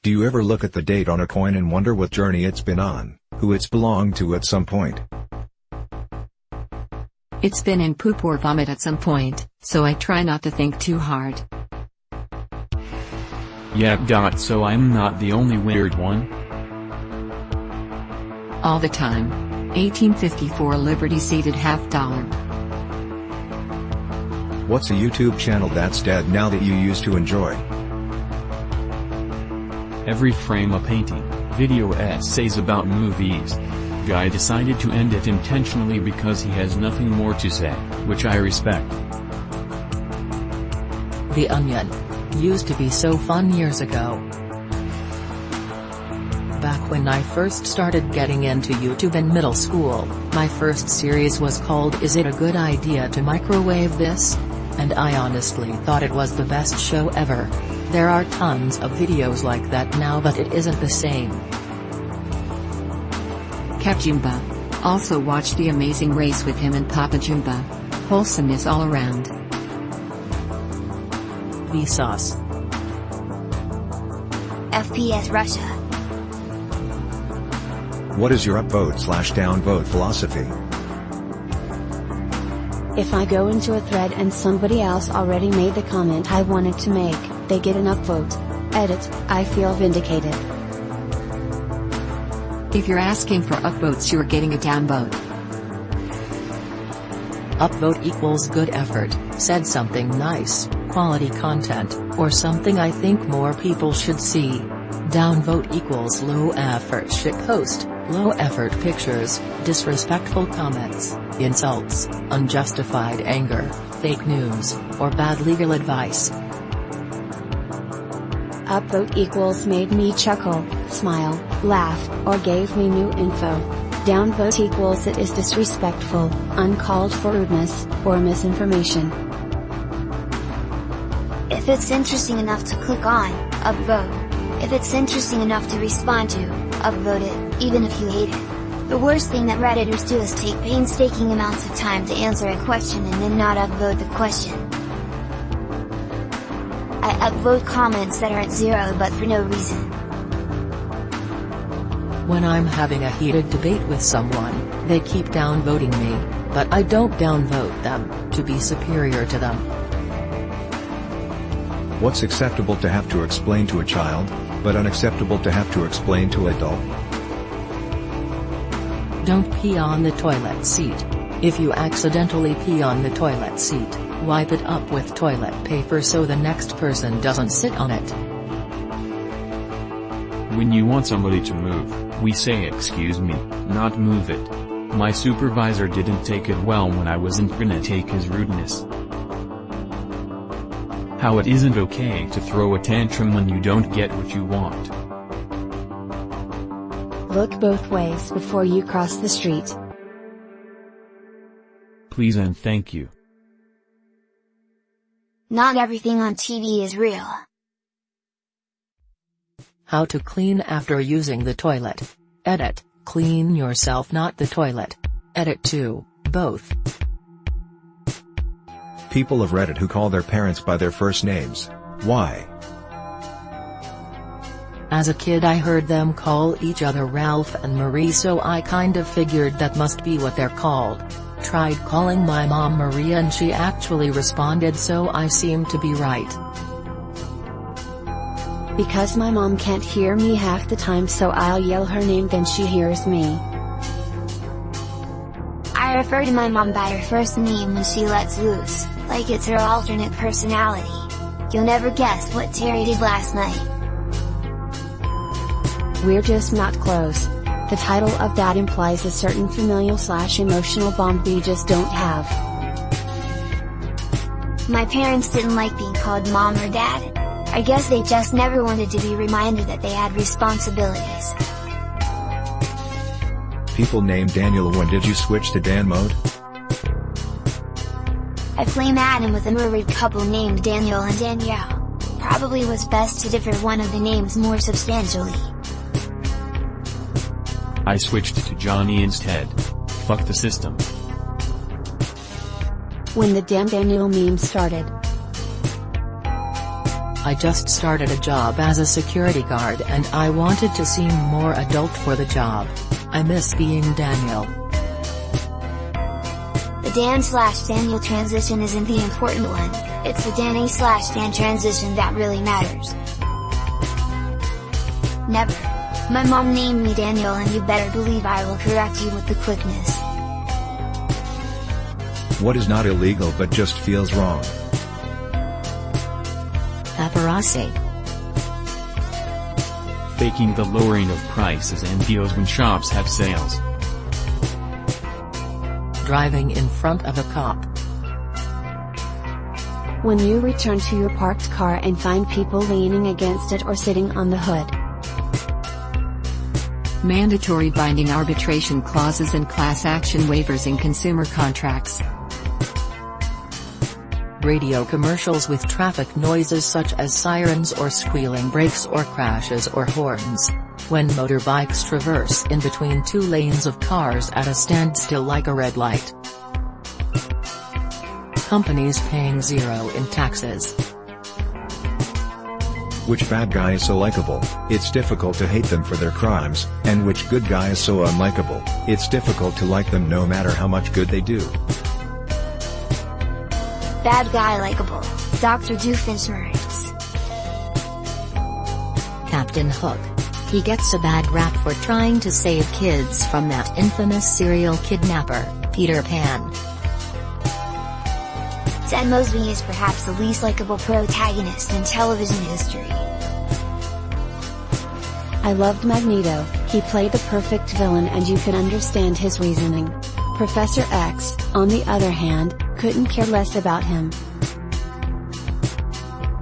Do you ever look at the date on a coin and wonder what journey it's been on, who it's belonged to at some point? It's been in poop or vomit at some point, so I try not to think too hard. Yeah. So I'm not the only weird one? All the time. 1854 Liberty seated $50. What's a YouTube channel that's dead now that you used to enjoy? Every frame a painting, video essays about movies. Guy decided to end it intentionally because he has nothing more to say, which I respect. The Onion. Used to be so fun years ago. Back when I first started getting into YouTube in middle school, my first series was called Is It a Good Idea to Microwave This? And I honestly thought it was the best show ever. There are tons of videos like that now, but it isn't the same. Kachumba. Also watch The Amazing Race with him and Papa Jumba. Wholesomeness all around. Vsauce. FPS Russia. What is your upvote/downvote philosophy? If I go into a thread and somebody else already made the comment I wanted to make, they get an upvote. Edit, I feel vindicated. If you're asking for upvotes, you're getting a downvote. Upvote equals good effort, said something nice, quality content, or something I think more people should see. Downvote equals low effort shitpost, low effort pictures, disrespectful comments, insults, unjustified anger, fake news, or bad legal advice. Upvote equals made me chuckle, smile, laugh, or gave me new info. Downvote equals it is disrespectful, uncalled for rudeness, or misinformation. If it's interesting enough to click on, upvote. If it's interesting enough to respond to, upvote it, even if you hate it. The worst thing that Redditors do is take painstaking amounts of time to answer a question and then not upvote the question. I upvote comments that are at 0 but for no reason. When I'm having a heated debate with someone, they keep downvoting me, but I don't downvote them, to be superior to them. What's acceptable to have to explain to a child, but unacceptable to have to explain to an adult? Don't pee on the toilet seat. If you accidentally pee on the toilet seat, wipe it up with toilet paper so the next person doesn't sit on it. When you want somebody to move, we say excuse me, not move it. My supervisor didn't take it well when I wasn't gonna take his rudeness. How it isn't okay to throw a tantrum when you don't get what you want. Look both ways before you cross the street. Please and thank you. Not everything on TV is real. How to clean after using the toilet. Edit, clean yourself not the toilet. Edit 2, both. People of Reddit who call their parents by their first names. Why? As a kid I heard them call each other Ralph and Marie, so I kind of figured that must be what they're called. Tried calling my mom Maria and she actually responded, so I seem to be right. Because my mom can't hear me half the time, so I'll yell her name then she hears me. I refer to my mom by her first name when she lets loose, like it's her alternate personality. You'll never guess what Terry did last night. We're just not close. The title of that implies a certain familial/emotional bond we just don't have. My parents didn't like being called mom or dad. I guess they just never wanted to be reminded that they had responsibilities. People named Daniel. When did you switch to Dan mode? I flame Adam with a married couple named Daniel and Danielle. Probably was best to differ one of the names more substantially. I switched to Johnny instead. Fuck the system. When the damn Daniel meme started. I just started a job as a security guard and I wanted to seem more adult for the job. I miss being Daniel. The Dan/Daniel transition isn't the important one, it's the Danny/Dan transition that really matters. Never. My mom named me Daniel and you better believe I will correct you with the quickness. What is not illegal but just feels wrong? Paparazzi. Faking the lowering of prices and deals when shops have sales. Driving in front of a cop. When you return to your parked car and find people leaning against it or sitting on the hood. Mandatory binding arbitration clauses and class action waivers in consumer contracts. Radio commercials with traffic noises such as sirens or squealing brakes or crashes or horns. When motorbikes traverse in between two lanes of cars at a standstill like a red light. Companies paying zero in taxes. Which bad guy is so likable, it's difficult to hate them for their crimes, and which good guy is so unlikable, it's difficult to like them no matter how much good they do. Bad guy likable, Dr. Doofenshmirtz. Captain Hook. He gets a bad rap for trying to save kids from that infamous serial kidnapper, Peter Pan. Ted Mosby is perhaps the least likable protagonist in television history. I loved Magneto, he played the perfect villain and you could understand his reasoning. Professor X, on the other hand, couldn't care less about him.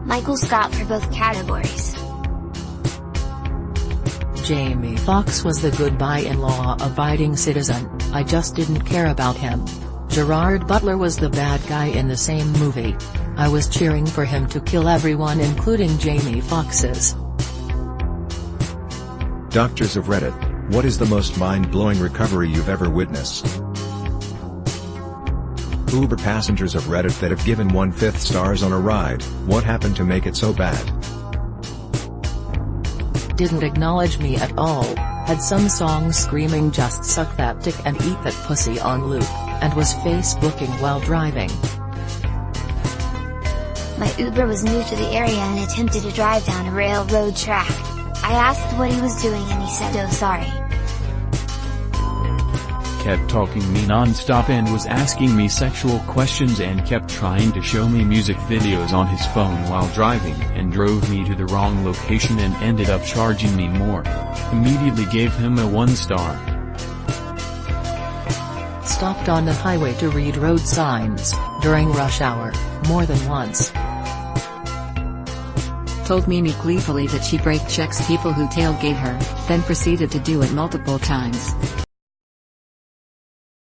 Michael Scott for both categories. Jamie Foxx was the good-bye in law-abiding citizen, I just didn't care about him. Gerard Butler was the bad guy in the same movie. I was cheering for him to kill everyone including Jamie Foxx's. Doctors of Reddit, what is the most mind-blowing recovery you've ever witnessed? Uber passengers of Reddit that have given 1/5 stars on a ride, what happened to make it so bad? Didn't acknowledge me at all, had some song screaming just suck that dick and eat that pussy on loop, and was Facebooking while driving. My Uber was new to the area and attempted to drive down a railroad track. I asked what he was doing and he said oh sorry. Kept talking me non-stop and was asking me sexual questions and kept trying to show me music videos on his phone while driving and drove me to the wrong location and ended up charging me more. Immediately gave him a 1 star. Stopped on the highway to read road signs, during rush hour, more than once. Told Mimi gleefully that she brake checks people who tailgate her, then proceeded to do it multiple times.